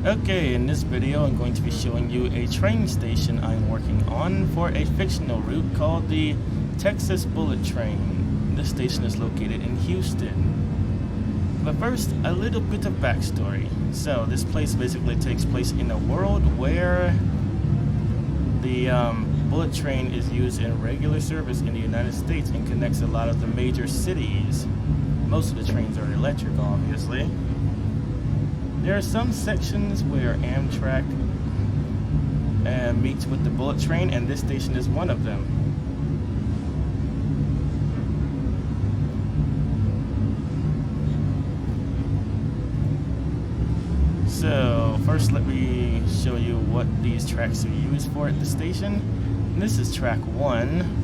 Okay, in this video I'm going to be showing you a train station I'm working on for a fictional route called the Texas Bullet Train. This station is located in Houston. But first, a little bit of backstory. So, this place basically takes place in a world where the bullet train is used in regular service in the United States and connects a lot of the major cities. Most of the trains are electric, obviously. There are some sections where Amtrak meets with the bullet train, and this station is one of them. So, first let me show you what these tracks are used for at the station. And this is track 1.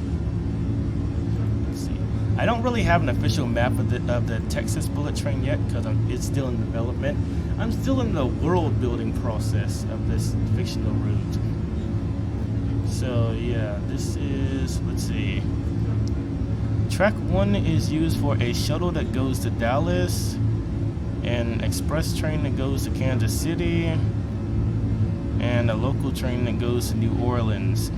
I don't really have an official map of the Texas Bullet Train yet because it's still in development. I'm still in the world building process of this fictional route. So yeah, this is, let's see. Track 1 is used for a shuttle that goes to Dallas, an express train that goes to Kansas City, and a local train that goes to New Orleans.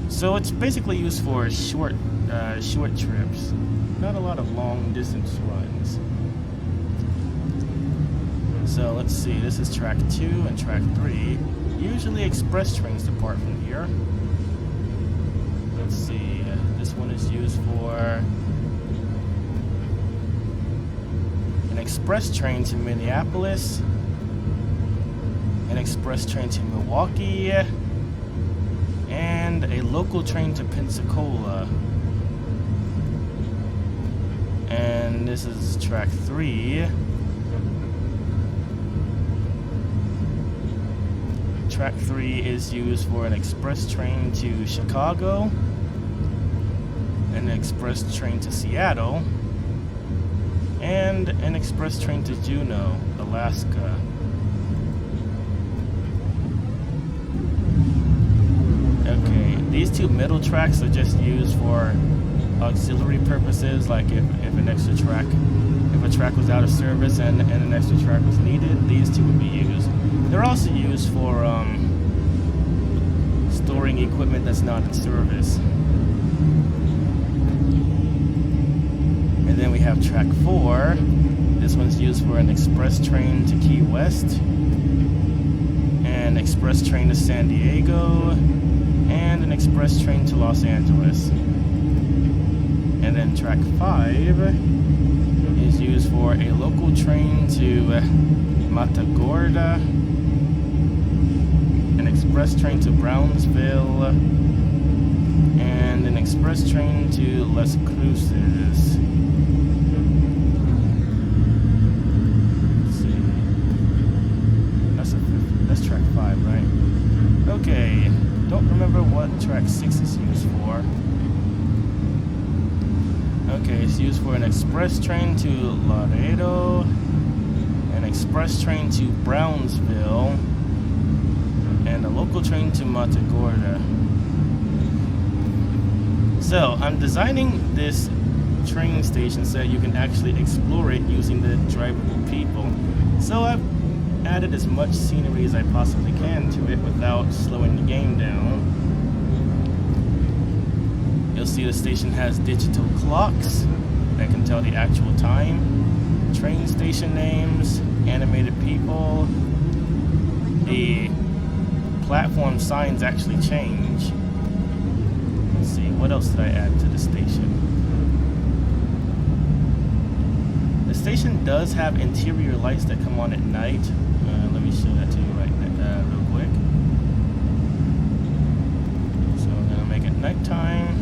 So it's basically used for short trips, not a lot of long distance runs. So let's see, this is track 2 and track 3. Usually express trains depart from here. Let's see, this one is used for an express train to Minneapolis, an express train to Milwaukee, and a local train to Pensacola. And this is track 3. Track 3 is used for an express train to Chicago, an express train to Seattle, and an express train to Juneau, Alaska. Okay, these two middle tracks are just used for auxiliary purposes, like if a track was out of service and an extra track was needed, these two would be used. They're also used for storing equipment that's not in service. And then we have track 4. This one's used for an express train to Key West, an express train to San Diego, and an express train to Los Angeles. And then track 5 is used for a local train to Matagorda, an express train to Brownsville, and an express train to Las Cruces. Let's see. That's track 5, right? Okay. Don't remember what track 6 is used for. Okay, it's used for an express train to Laredo, an express train to Brownsville, and a local train to Matagorda. So, I'm designing this train station so that you can actually explore it using the drivable people. So I've added as much scenery as I possibly can to it without slowing the game down. You'll see the station has digital clocks that can tell the actual time, train station names, animated people. The platform signs actually change. Let's see, what else did I add to the station? The station does have interior lights that come on at night. Let me show that to you real quick. So I'm going to make it nighttime.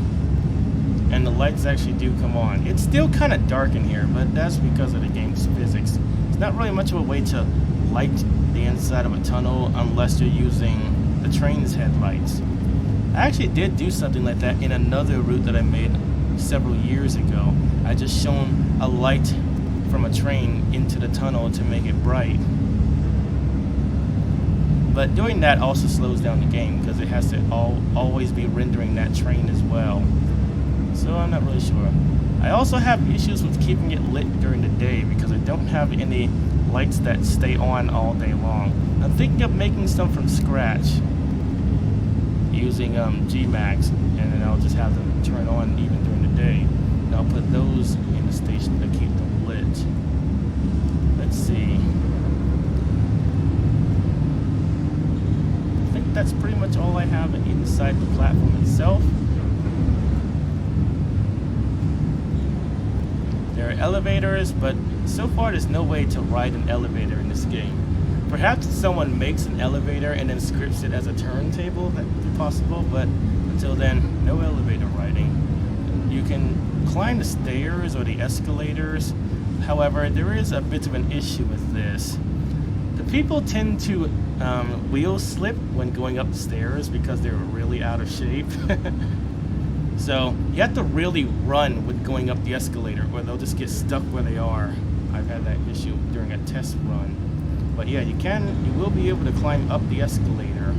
And the lights actually do come on. It's still kind of dark in here, but that's because of the game's physics. It's not really much of a way to light the inside of a tunnel unless you're using the train's headlights. I actually did do something like that in another route that I made several years ago. I just shone a light from a train into the tunnel to make it bright. But doing that also slows down the game because it has to always be rendering that train as well. So I'm not really sure. I also have issues with keeping it lit during the day because I don't have any lights that stay on all day long. I'm thinking of making some from scratch using G-Max, and then I'll just have them turn on even during the day. And I'll put those in the station to keep them lit. Let's see. I think that's pretty much all I have inside the platform itself. There are elevators, but so far there's no way to ride an elevator in this game. Perhaps if someone makes an elevator and then scripts it as a turntable, that would be possible, but until then, no elevator riding. You can climb the stairs or the escalators. However, there is a bit of an issue with this. The people tend to wheel slip when going up the stairs because they're really out of shape. So you have to really run with going up the escalator, or they'll just get stuck where they are. I've had that issue during a test run. But yeah, you will be able to climb up the escalator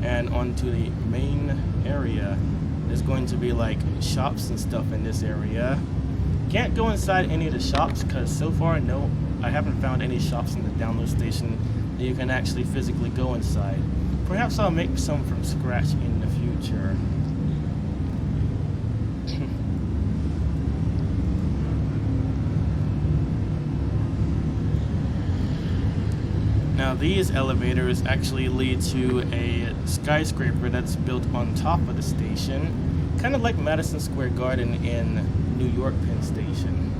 and onto the main area. There's going to be like shops and stuff in this area. Can't go inside any of the shops because so far, no, I haven't found any shops in the download station that you can actually physically go inside. Perhaps I'll make some from scratch in the future. Now these elevators actually lead to a skyscraper that's built on top of the station, kind of like Madison Square Garden in New York Penn Station.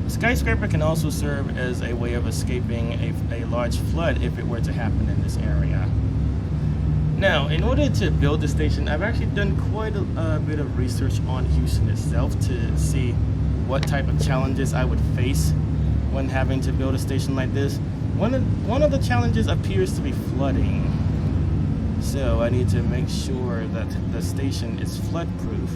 The skyscraper can also serve as a way of escaping a large flood if it were to happen in this area. Now, in order to build the station, I've actually done quite a bit of research on Houston itself to see what type of challenges I would face when having to build a station like this. One of the challenges appears to be flooding, so I need to make sure that the station is flood proof.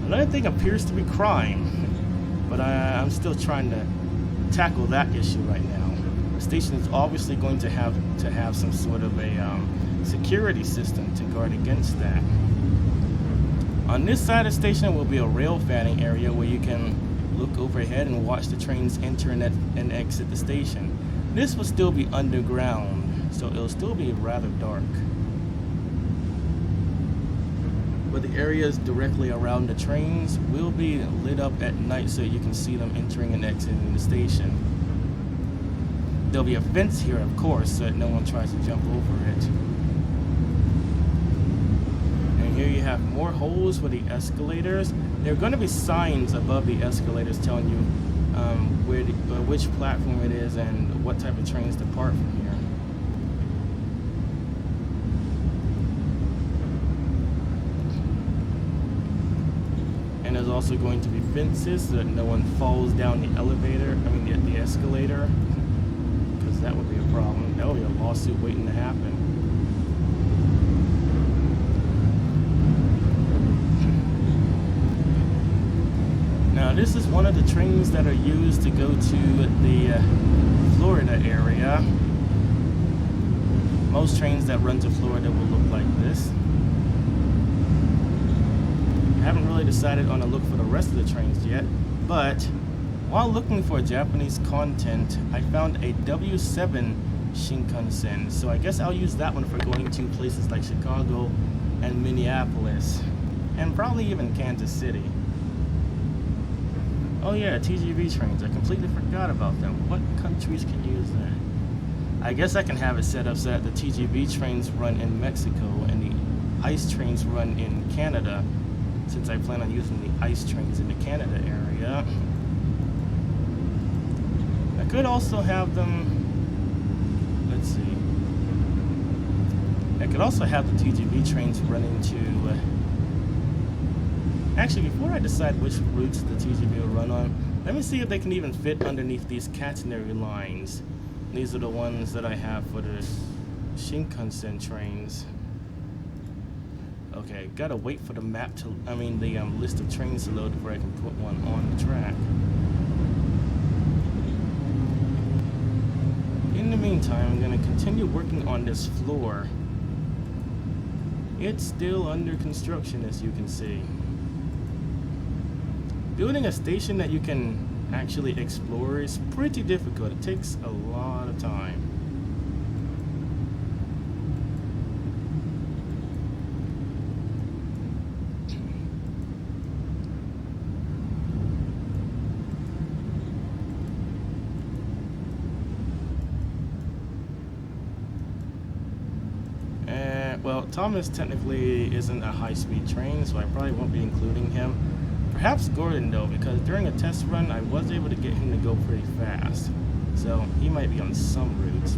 Another thing appears to be crime, but I'm still trying to tackle that issue right now. The station is obviously going to have some sort of a security system to guard against that. On this side of the station will be a rail fanning area where you can look overhead and watch the trains enter and exit the station. This will still be underground, so it'll still be rather dark. But the areas directly around the trains will be lit up at night so you can see them entering and exiting the station. There'll be a fence here, of course, so that no one tries to jump over it. And here you have more holes for the escalators. There are going to be signs above the escalators telling you which platform it is and what type of trains depart from here. And there's also going to be fences so that no one falls down the elevator, the escalator, because that would be a problem. That would be a lawsuit waiting to happen. Now this is one of the trains that are used to go to the Florida area. Most trains that run to Florida will look like this. I haven't really decided on a look for the rest of the trains yet, but while looking for Japanese content, I found a W7 Shinkansen, so I guess I'll use that one for going to places like Chicago and Minneapolis, and probably even Kansas City. Oh yeah, TGV trains. I completely forgot about them. What countries can use that? I guess I can have it set up so that the TGV trains run in Mexico and the ICE trains run in Canada, since I plan on using the ICE trains in the Canada area. I could also have them, let's see. I could also have the TGV trains running to actually, before I decide which routes the TGV will run on, let me see if they can even fit underneath these catenary lines. These are the ones that I have for the Shinkansen trains. Okay, gotta wait for the map to, the list of trains to load before I can put one on the track. In the meantime, I'm gonna continue working on this floor. It's still under construction, as you can see. Building a station that you can actually explore is pretty difficult. It takes a lot of time. Well, Thomas technically isn't a high-speed train, so I probably won't be including him. Perhaps Gordon, though, because during a test run, I was able to get him to go pretty fast. So he might be on some routes.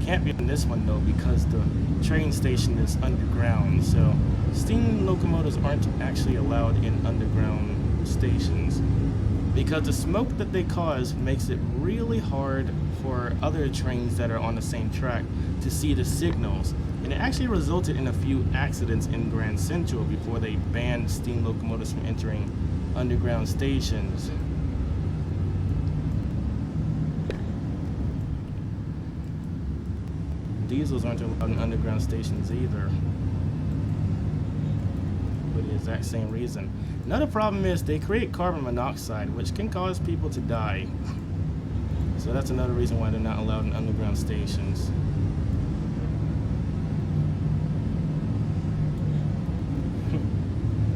Can't be on this one, though, because the train station is underground, so steam locomotives aren't actually allowed in underground stations because the smoke that they cause makes it really hard for other trains that are on the same track to see the signals, and it actually resulted in a few accidents in Grand Central before they banned steam locomotives from entering underground stations. Diesels aren't allowed in underground stations either, for the exact same reason. Another problem is they create carbon monoxide, which can cause people to die. So that's another reason why they're not allowed in underground stations.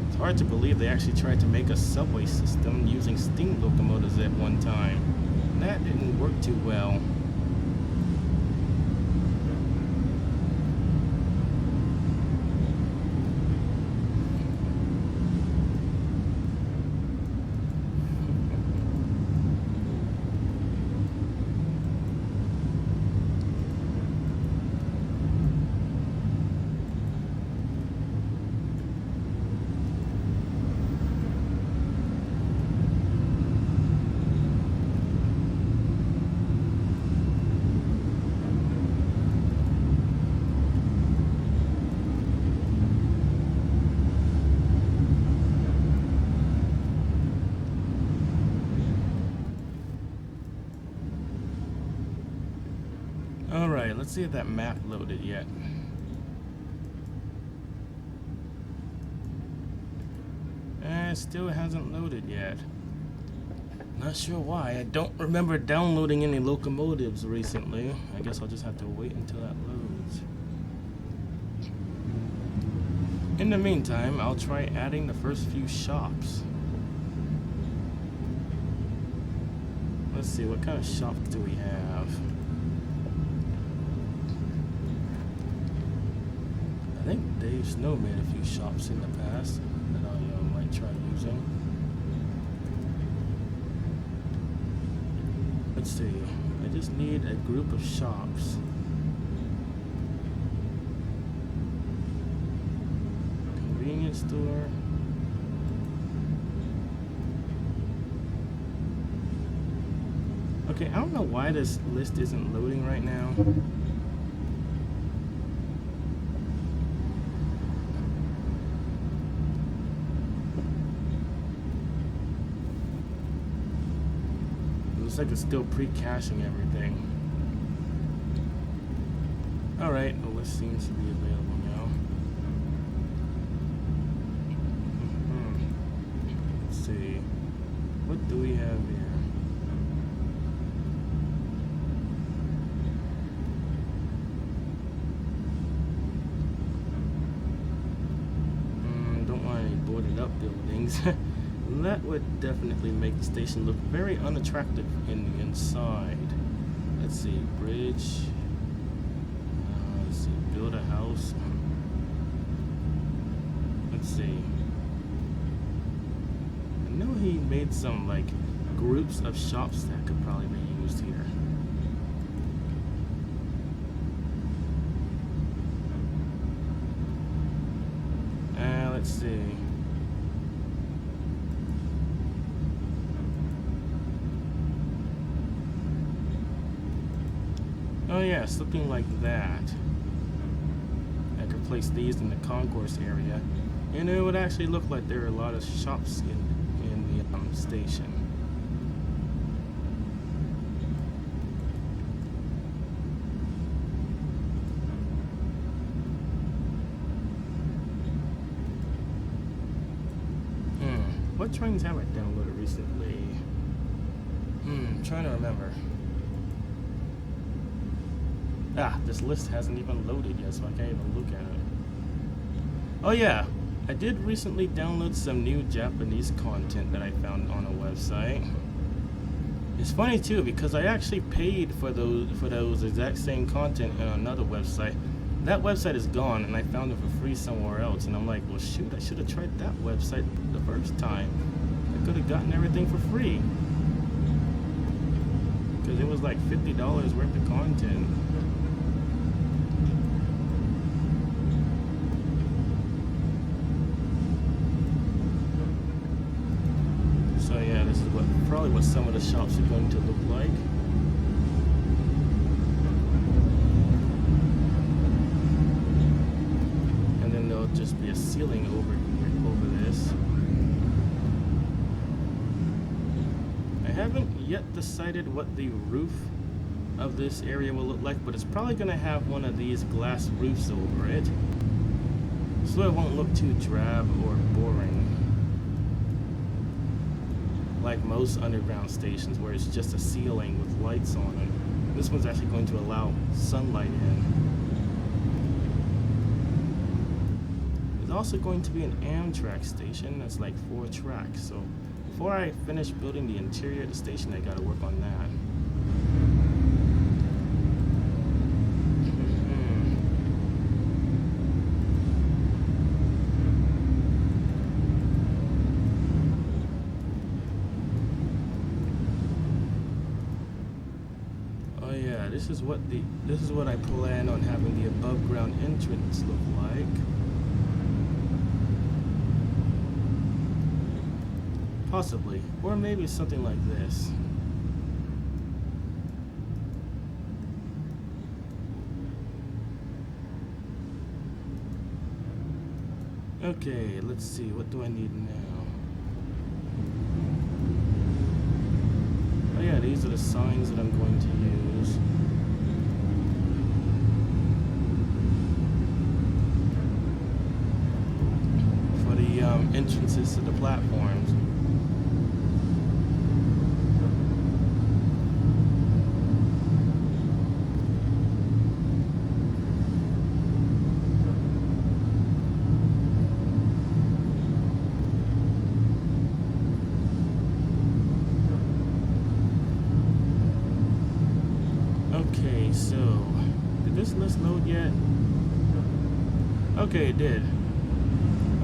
It's hard to believe they actually tried to make a subway system using steam locomotives at one time. That didn't work too well. Alright, let's see if that map loaded yet. It still hasn't loaded yet. Not sure why. I don't remember downloading any locomotives recently. I guess I'll just have to wait until that loads. In the meantime, I'll try adding the first few shops. Let's see, what kind of shops do we have? I think Dave Snow made a few shops in the past that I might try using. Let's see, I just need a group of shops. Convenience store. Okay, I don't know why this list isn't loading right now. Looks like it's still pre-caching everything. Alright, the list seems to be available now. Let's see. What do we have here? Don't want any boarded up buildings. That would definitely make the station look very unattractive in the inside. Let's see, bridge. Let's see, build a house. Let's see. I know he made some like groups of shops that could probably be used here. Let's see. Oh yeah, something like that. I could place these in the concourse area, and it would actually look like there are a lot of shops in the station. What trains have I downloaded recently? Trying to remember. This list hasn't even loaded yet, so I can't even look at it. Oh yeah, I did recently download some new Japanese content that I found on a website. It's funny too because I actually paid for those exact same content on another website. That website is gone, and I found it for free somewhere else. And I'm like, well, shoot, I should have tried that website the first time. I could have gotten everything for free because it was like $50 worth of content. So yeah, this is probably what some of the shops are going to look like. And then there'll just be a ceiling over this. I haven't yet decided what the roof of this area will look like, but it's probably going to have one of these glass roofs over it, so it won't look too drab or boring like most underground stations where it's just a ceiling with lights on it. This one's actually going to allow sunlight in. There's also going to be an Amtrak station that's like 4 tracks, so before I finish building the interior of the station, I gotta work on that. Oh yeah, this is what I plan on having the above ground entrance look like. Possibly, or maybe something like this. Okay, let's see, what do I need now? Oh yeah, these are the signs that I'm going to use. For the entrances to the platforms. Okay, so did this list load yet? Okay, it did.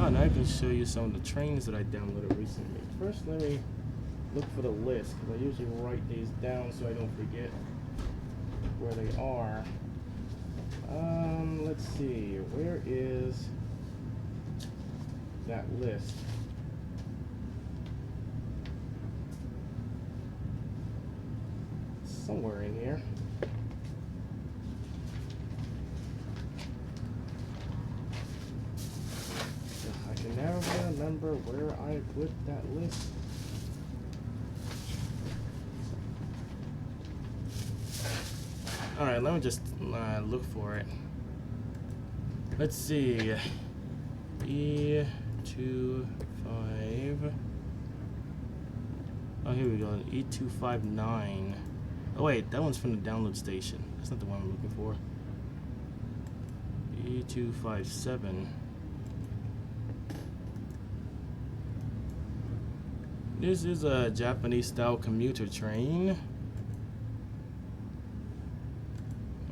Oh, now I can show you some of the trains that I downloaded recently. First, let me look for the list, because I usually write these down so I don't forget where they are. Let's see, where is that list? Somewhere in here. I can never remember where I put that list. Alright, let me just look for it. Let's see. E25. Oh, here we go. E259. Oh wait, that one's from the download station. That's not the one I'm looking for. E257. This is a Japanese style commuter train.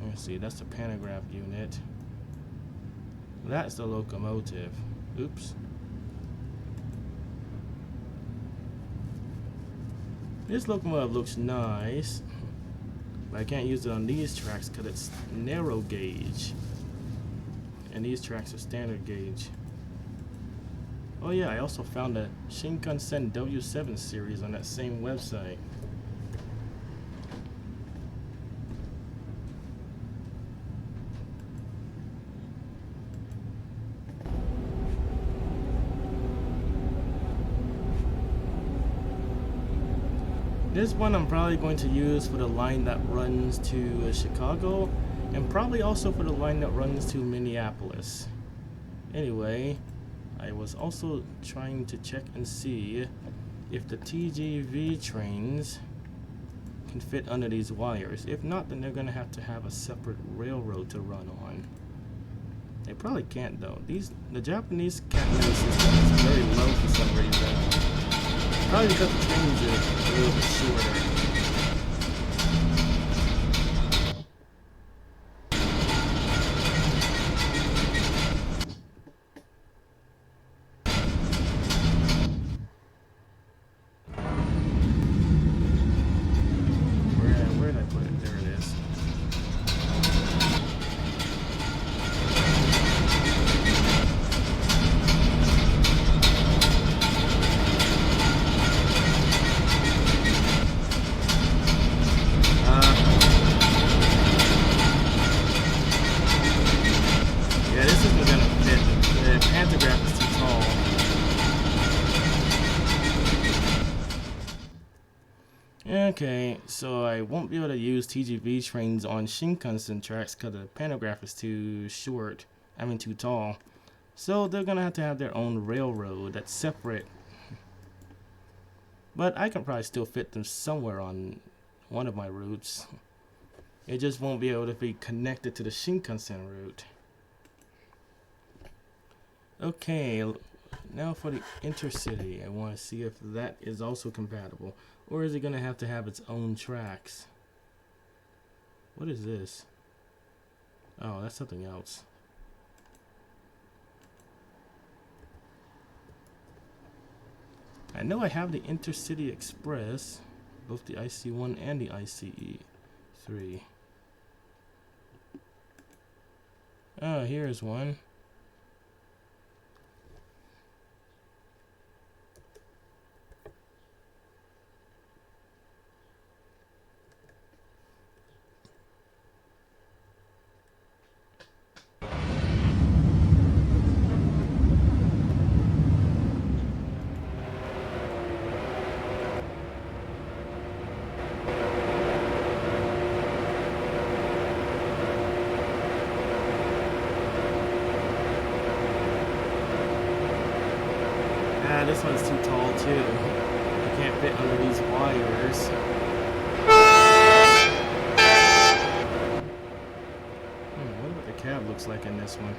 Let's see, that's the pantograph unit. That's the locomotive. Oops. This locomotive looks nice, but I can't use it on these tracks because it's narrow gauge. And these tracks are standard gauge. Oh yeah, I also found a Shinkansen W7 series on that same website. This one I'm probably going to use for the line that runs to Chicago, and probably also for the line that runs to Minneapolis. Anyway, I was also trying to check and see if the TGV trains can fit under these wires. If not, then they're going to have a separate railroad to run on. They probably can't though. The Japanese catenary system is very low for some reason. Probably because the trains are a little bit shorter. Where did I put it? There it is. Yeah, this isn't gonna fit. The pantograph is too tall. Okay, so I won't be able to use TGV trains on Shinkansen tracks because the pantograph is too short. I mean, too tall. So they're gonna have to have their own railroad that's separate. But I can probably still fit them somewhere on one of my routes. It just won't be able to be connected to the Shinkansen route. Okay, now for the intercity. I want to see if that is also compatible. Or is it going to have its own tracks? What is this? Oh, that's something else. I know I have the Intercity Express, both the IC1 and the ICE3. Oh, here's one. This one's too tall too. I can't fit under these wires. I wonder what the cab looks like in this one.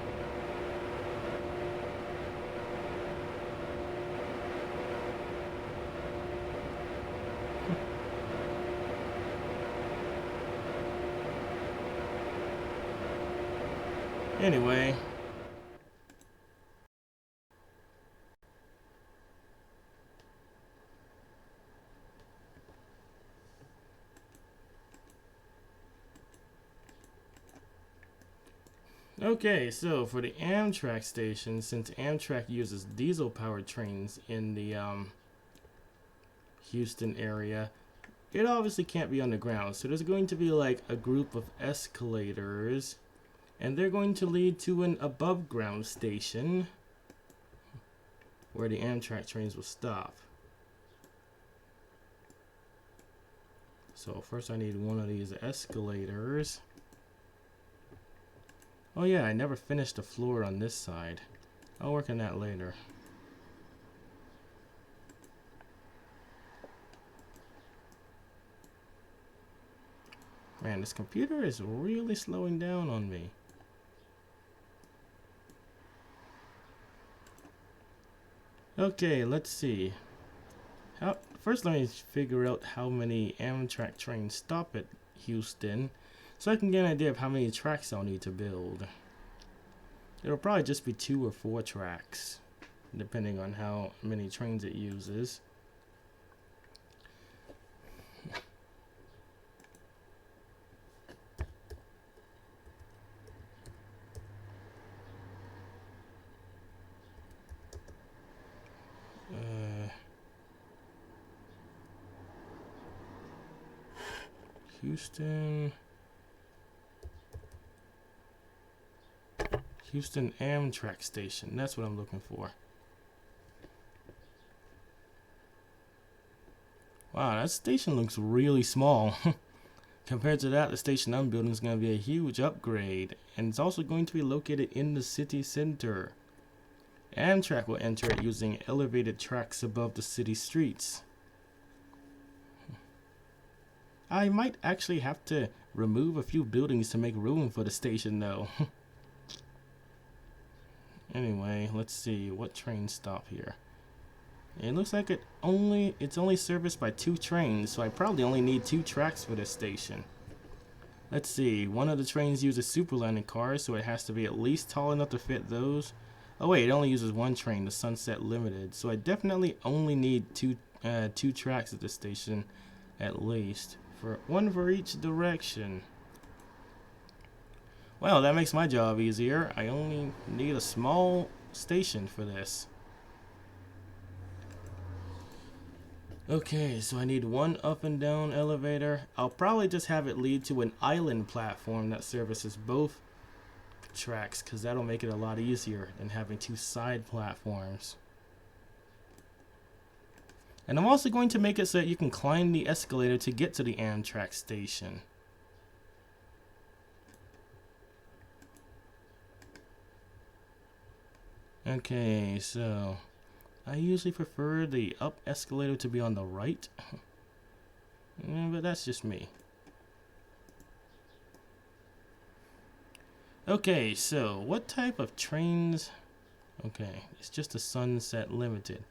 Anyway. Okay, so for the Amtrak station, since Amtrak uses diesel-powered trains in the Houston area, it obviously can't be underground. So there's going to be like a group of escalators, and they're going to lead to an above-ground station where the Amtrak trains will stop. So first I need one of these escalators. Oh yeah, I never finished the floor on this side. I'll work on that later. Man, this computer is really slowing down on me. Okay, let's see. First let me figure out how many Amtrak trains stop at Houston, so I can get an idea of how many tracks I'll need to build. It'll probably just be 2 or 4 tracks, depending on how many trains it uses. Houston Amtrak station. That's what I'm looking for. Wow, that station looks really small. Compared to that, the station I'm building is going to be a huge upgrade. And it's also going to be located in the city center. Amtrak will enter it using elevated tracks above the city streets. I might actually have to remove a few buildings to make room for the station though. Anyway, let's see what trains stop here. It looks like it's only serviced by 2 trains, so I probably only need 2 tracks for this station. Let's see, one of the trains uses super landing cars, so it has to be at least tall enough to fit those. Oh wait, it only uses 1 train, the Sunset Limited, so I definitely only need two tracks at this station, at least, for 1 for each direction. Well, that makes my job easier. I only need a small station for this. Okay, so I need 1 up and down elevator. I'll probably just have it lead to an island platform that services both tracks, because that'll make it a lot easier than having 2 side platforms. And I'm also going to make it so that you can climb the escalator to get to the Amtrak station. Okay, so I usually prefer the up escalator to be on the right, but that's just me. Okay, so what type of trains? Okay, it's just a Sunset Limited.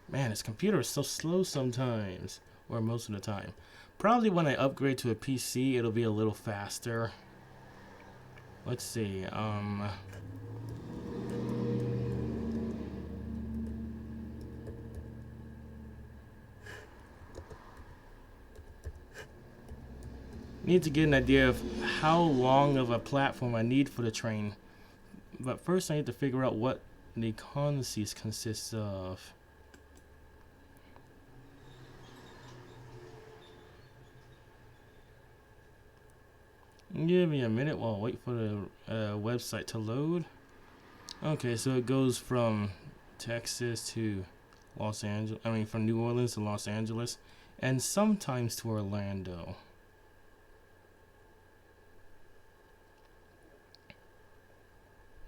Man, this computer is so slow sometimes, or most of the time. Probably when I upgrade to a PC, it'll be a little faster. Let's see, need to get an idea of how long of a platform I need for the train. But first I need to figure out what the consists consists of. Give me a minute while I wait for the website to load. Okay, so it goes from Texas to Los Angeles. I mean, from New Orleans to Los Angeles, and sometimes to Orlando.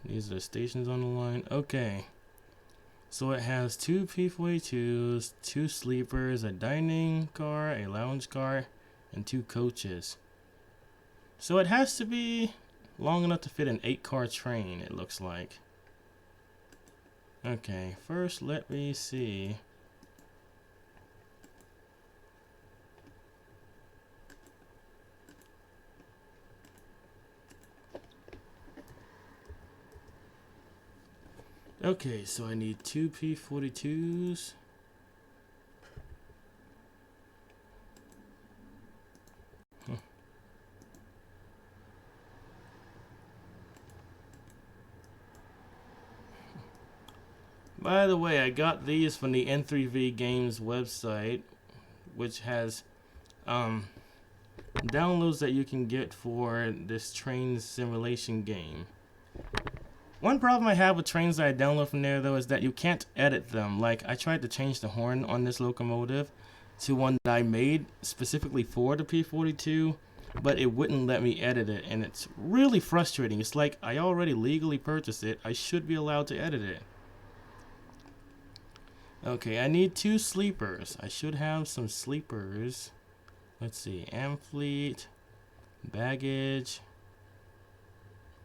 These are the stations on the line. Okay. So it has 2 P42s, 2 sleepers, a dining car, a lounge car, and 2 coaches. So it has to be long enough to fit an 8-car train, it looks like. Okay, first let me see. Okay, so I need 2 P42s. By the way, I got these from the N3V Games website, which has downloads that you can get for this Trainz simulation game. One problem I have with trains that I download from there, though, is that you can't edit them. Like, I tried to change the horn on this locomotive to one that I made specifically for the P42, but it wouldn't let me edit it, and it's really frustrating. It's like, I already legally purchased it. I should be allowed to edit it. Okay, I need 2 sleepers. I should have some sleepers. Let's see, Amfleet, baggage.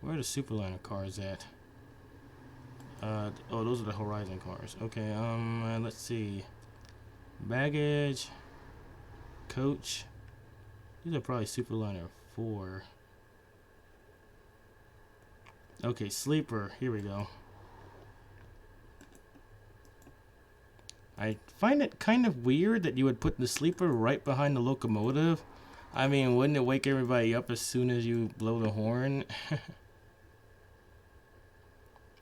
Where are the Superliner cars at? Oh, those are the Horizon cars. Okay, let's see. Baggage, coach. These are probably Superliner 4. Okay, sleeper. Here we go. I find it kind of weird that you would put the sleeper right behind the locomotive. I mean, wouldn't it wake everybody up as soon as you blow the horn?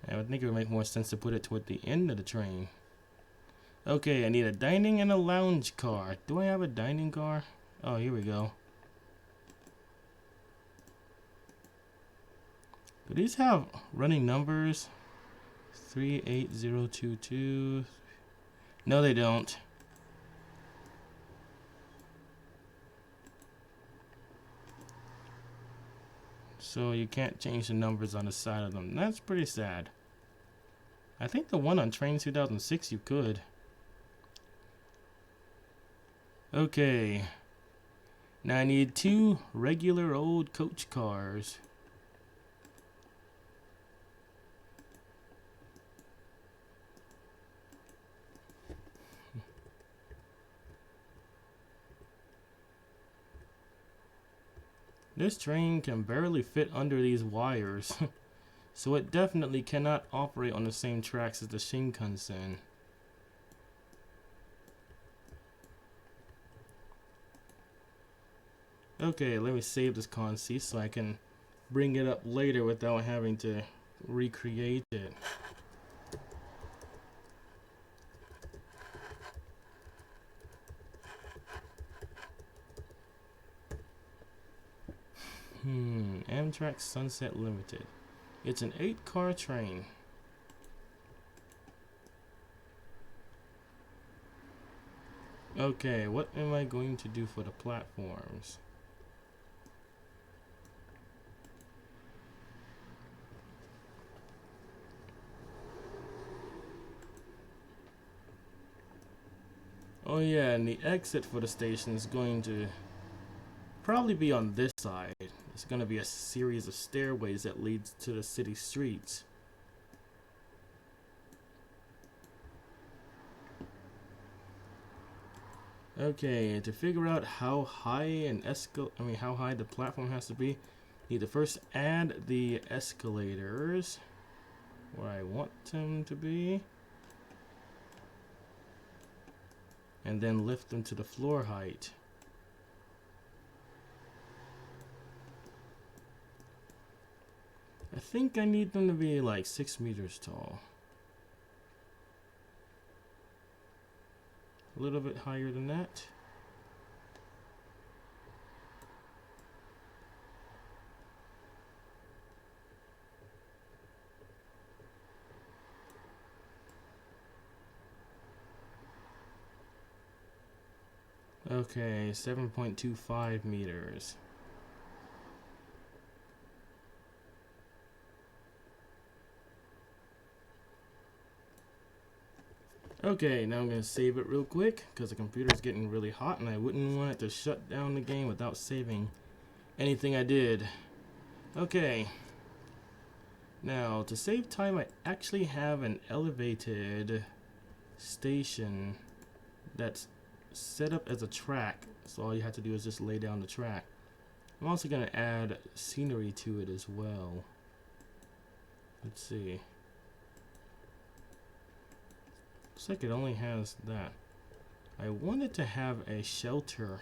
I would think it would make more sense to put it toward the end of the train. Okay, I need a dining and a lounge car. Do I have a dining car? Oh, here we go. Do these have running numbers? 38022. No, they don't. So you can't change the numbers on the side of them. That's pretty sad. I think the one on Trainz 2006 you could. Okay. Now I need 2 regular old coach cars. This train can barely fit under these wires, so it definitely cannot operate on the same tracks as the Shinkansen. Okay, let me save this conceit so I can bring it up later without having to recreate it. Amtrak Sunset Limited. It's an 8-car train. Okay, what am I going to do for the platforms? Oh yeah, and the exit for the station is going to probably be on this side. It's going to be a series of stairways that leads to the city streets. Okay, to figure out how high how high the platform has to be, need to first add the escalators where I want them to be, and then lift them to the floor height. I think I need them to be like 6 meters tall. A little bit higher than that. Okay, 7.25 meters. Okay, now I'm going to save it real quick because the computer's getting really hot and I wouldn't want it to shut down the game without saving anything I did. Okay. Now, to save time, I actually have an elevated station that's set up as a track. So all you have to do is just lay down the track. I'm also going to add scenery to it as well. Let's see. Looks like it only has that. I wanted to have a shelter.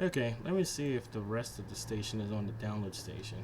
Okay, let me see if the rest of the station is on the download station.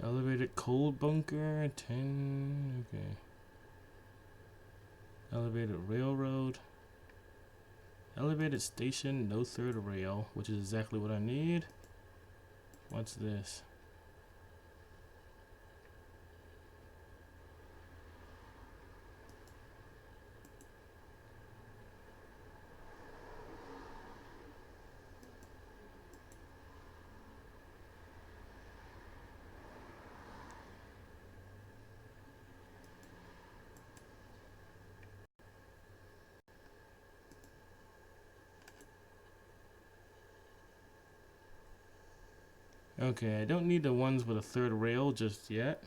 Elevated cold bunker, 10, okay. Elevated railroad. Elevated station, no third rail, which is exactly what I need. What's this? Okay, I don't need the ones with a third rail just yet.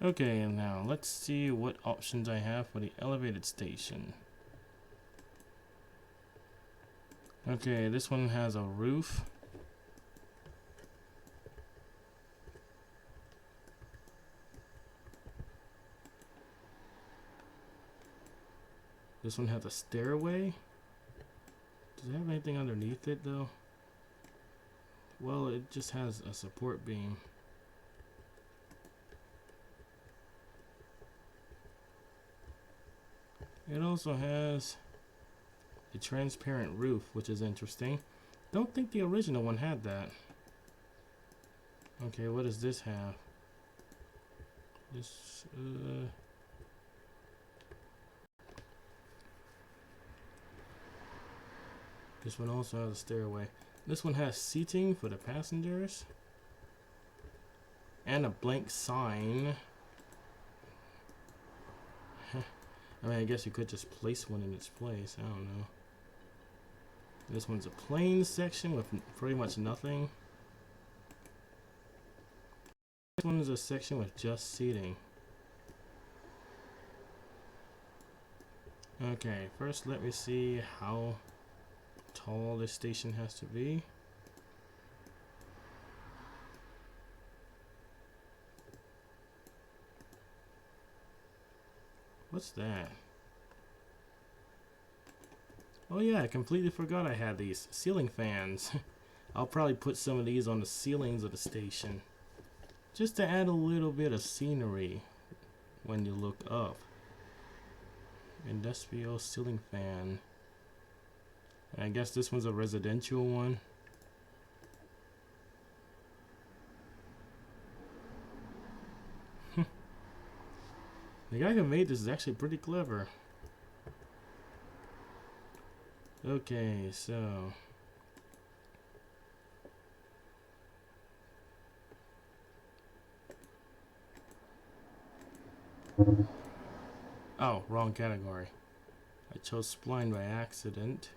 Okay, and now let's see what options I have for the elevated station. Okay, this one has a roof. This one has a stairway. Does it have anything underneath it though? Well, it just has a support beam. It also has a transparent roof, which is interesting. Don't think the original one had that. Okay, what does this have? This, this one also has a stairway. This one has seating for the passengers. And a blank sign. I mean, I guess you could just place one in its place. I don't know. This one's a plain section with pretty much nothing. This one is a section with just seating. Okay, first let me see how tall this station has to be. What's that? Oh yeah, I completely forgot I had these ceiling fans. I'll probably put some of these on the ceilings of the station, just to add a little bit of scenery when you look up. Industrial ceiling fan. I guess this one's a residential one. The guy who made this is actually pretty clever. Okay, so oh, wrong category. I chose spline by accident.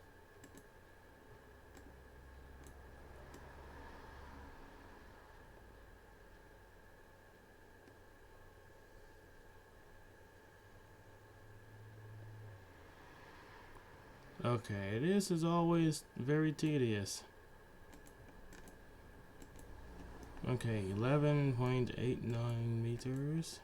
Okay, this is always very tedious. Okay, 11.89 meters.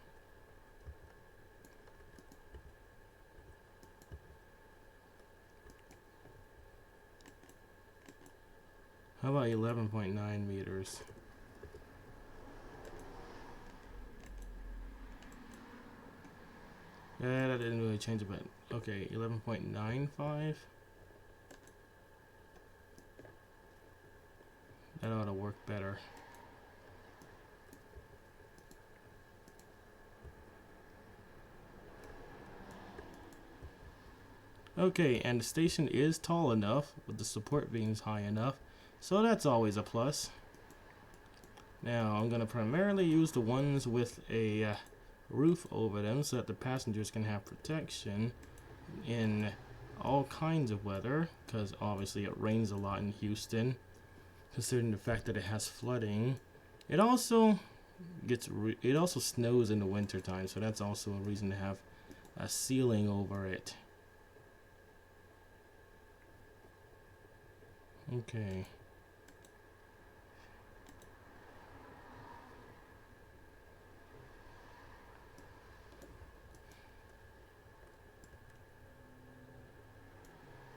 How about 11.9 meters? Yeah, that didn't really change it, but okay, 11.95. That ought to work better. Okay, and the station is tall enough with the support beams high enough, so that's always a plus. Now I'm gonna primarily use the ones with a roof over them so that the passengers can have protection in all kinds of weather, because obviously it rains a lot in Houston, considering the fact that it has flooding. It also snows in the winter time, so that's also a reason to have a ceiling over it. Okay.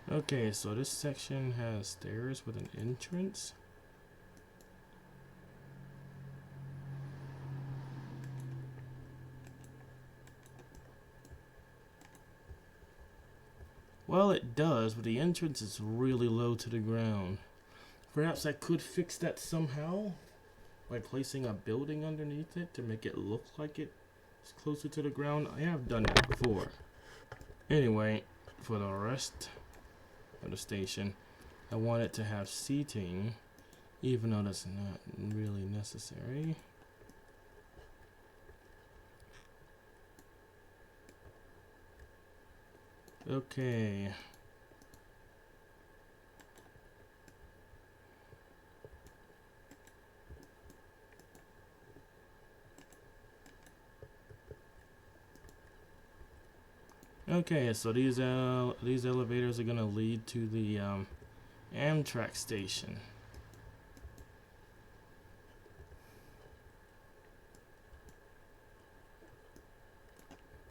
Okay, so this section has stairs with an entrance. Well, it does, but the entrance is really low to the ground. Perhaps I could fix that somehow by placing a building underneath it to make it look like it's closer to the ground. I have done it before. Anyway, for the rest of the station, I want it to have seating, even though that's not really necessary. Okay. Okay, so these elevators are gonna lead to the Amtrak station.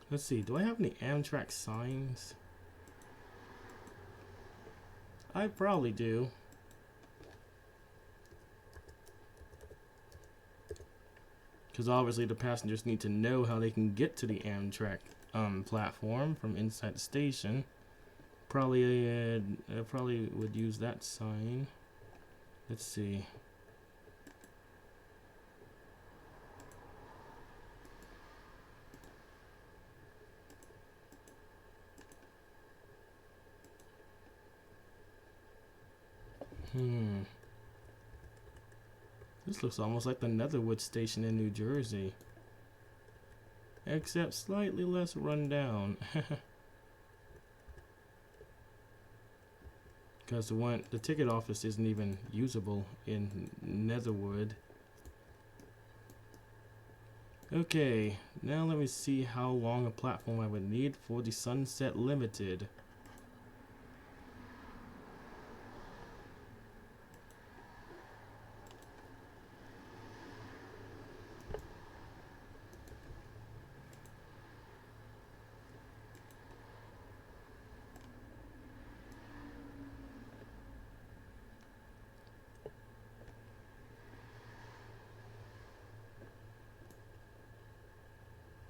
Let's see, do I have any Amtrak signs? I probably do. Because obviously the passengers need to know how they can get to the Amtrak platform from inside the station. Probably would use that sign. Let's see. This looks almost like the Netherwood station in New Jersey, except slightly less run down. Because the ticket office isn't even usable in Netherwood. Okay, now let me see how long a platform I would need for the Sunset Limited.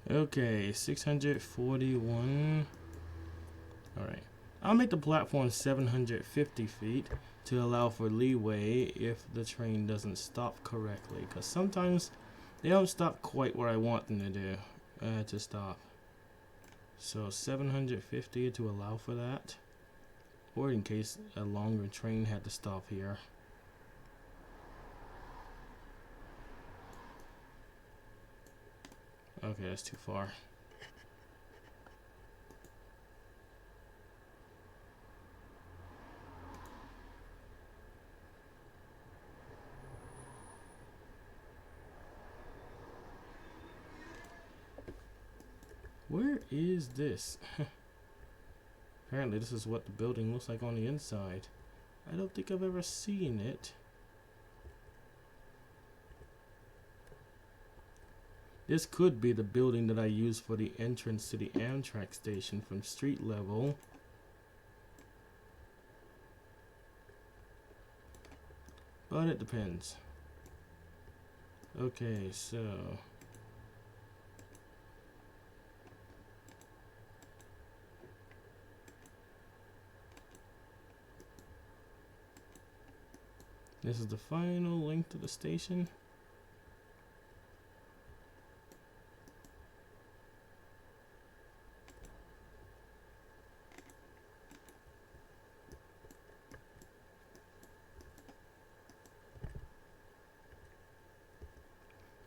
Okay, 641. Alright. I'll make the platform 750 feet to allow for leeway if the train doesn't stop correctly. Because sometimes they don't stop quite where I want them to do, to stop. So 750 to allow for that. Or in case a longer train had to stop here. Okay, that's too far. Where is this? Apparently this is what the building looks like on the inside. I don't think I've ever seen it. This could be the building that I use for the entrance to the Amtrak station from street level. But it depends. Okay, so this is the final link to the station.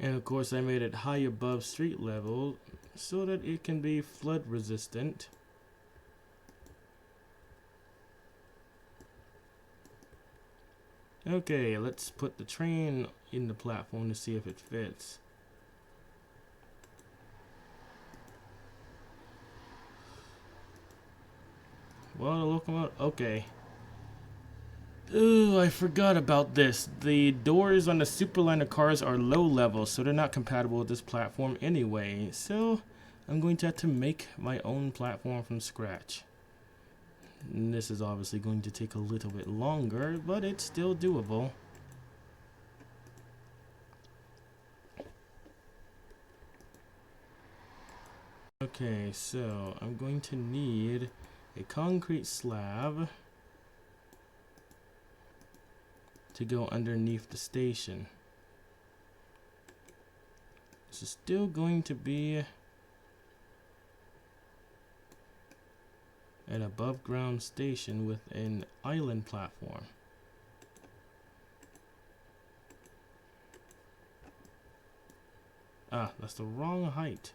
And of course I made it high above street level so that it can be flood resistant. Okay, let's put the train in the platform to see if it fits. Well, the locomotive, okay. Ooh, I forgot about this. The doors on the Superliner cars are low level, so they're not compatible with this platform anyway. So, I'm going to have to make my own platform from scratch. And this is obviously going to take a little bit longer, but it's still doable. Okay, so I'm going to need a concrete slab to go underneath the station. This is still going to be an above ground station with an island platform. Ah, that's the wrong height.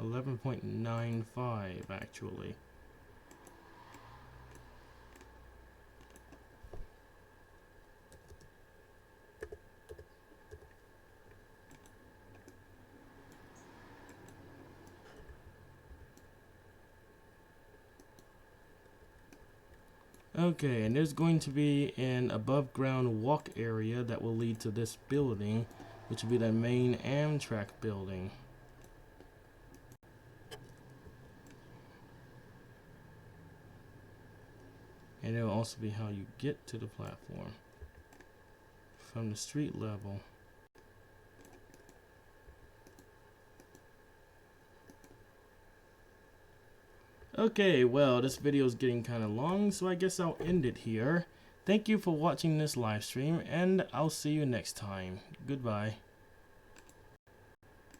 11.95 actually. Okay, and there's going to be an above ground walk area that will lead to this building, which will be the main Amtrak building. And it will also be how you get to the platform from the street level. Okay, well, this video is getting kind of long, so I guess I'll end it here. Thank you for watching this live stream, and I'll see you next time. Goodbye.